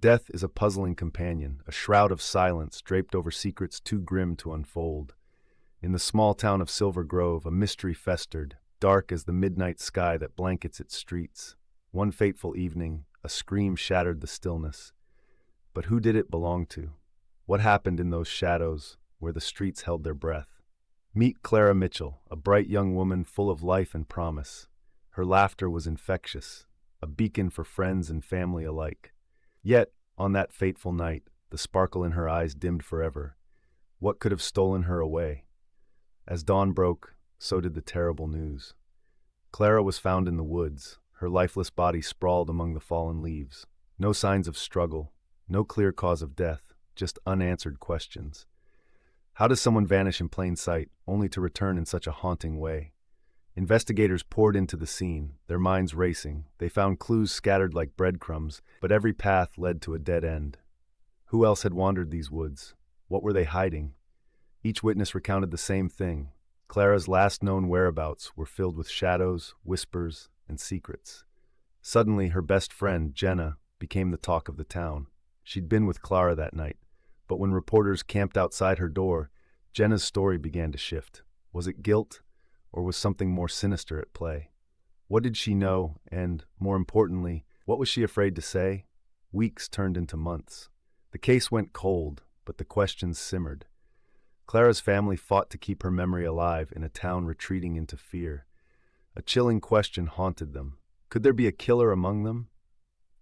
Death is a puzzling companion, a shroud of silence draped over secrets too grim to unfold. In the small town of Silver Grove, a mystery festered, dark as the midnight sky that blankets its streets. One fateful evening, a scream shattered the stillness. But who did it belong to? What happened in those shadows where the streets held their breath? Meet Clara Mitchell, a bright young woman full of life and promise. Her laughter was infectious, a beacon for friends and family alike. Yet, on that fateful night, the sparkle in her eyes dimmed forever. What could have stolen her away? As dawn broke, so did the terrible news. Clara was found in the woods, her lifeless body sprawled among the fallen leaves. No signs of struggle, no clear cause of death, just unanswered questions. How does someone vanish in plain sight, only to return in such a haunting way? Investigators poured into the scene, their minds racing. They found clues scattered like breadcrumbs, but every path led to a dead end. Who else had wandered these woods? What were they hiding? Each witness recounted the same thing. Clara's last known whereabouts were filled with shadows, whispers, and secrets. Suddenly, her best friend, Jenna, became the talk of the town. She'd been with Clara that night, but when reporters camped outside her door, Jenna's story began to shift. Was it guilt, or was something more sinister at play? What did she know, and, more importantly, what was she afraid to say? Weeks turned into months. The case went cold, but the questions simmered. Clara's family fought to keep her memory alive in a town retreating into fear. A chilling question haunted them. Could there be a killer among them?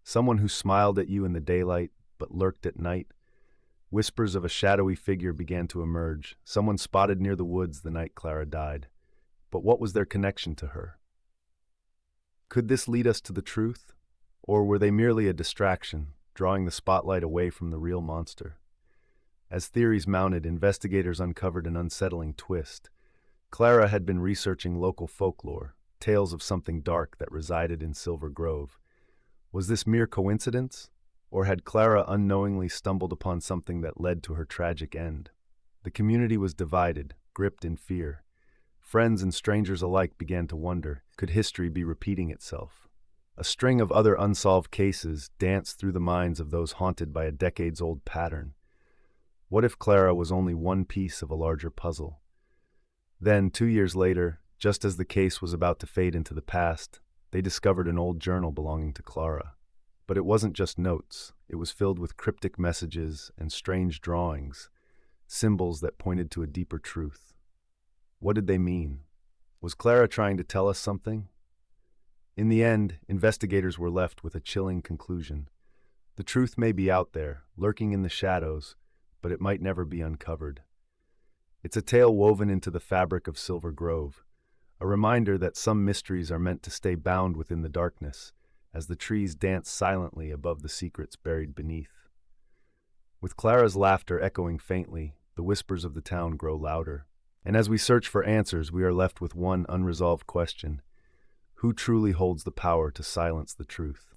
Someone who smiled at you in the daylight, but lurked at night? Whispers of a shadowy figure began to emerge, someone spotted near the woods the night Clara died. But what was their connection to her? Could this lead us to the truth? Or were they merely a distraction, drawing the spotlight away from the real monster? As theories mounted, investigators uncovered an unsettling twist. Clara had been researching local folklore, tales of something dark that resided in Silver Grove. Was this mere coincidence? Or had Clara unknowingly stumbled upon something that led to her tragic end? The community was divided, gripped in fear. Friends and strangers alike began to wonder, could history be repeating itself? A string of other unsolved cases danced through the minds of those haunted by a decades-old pattern. What if Clara was only one piece of a larger puzzle? Then, 2 years later, just as the case was about to fade into the past, they discovered an old journal belonging to Clara. But it wasn't just notes. It was filled with cryptic messages and strange drawings, symbols that pointed to a deeper truth. What did they mean? Was Clara trying to tell us something? In the end, investigators were left with a chilling conclusion. The truth may be out there, lurking in the shadows, but it might never be uncovered. It's a tale woven into the fabric of Silver Grove, a reminder that some mysteries are meant to stay bound within the darkness, as the trees dance silently above the secrets buried beneath. With Clara's laughter echoing faintly, the whispers of the town grow louder. And as we search for answers, we are left with one unresolved question: who truly holds the power to silence the truth?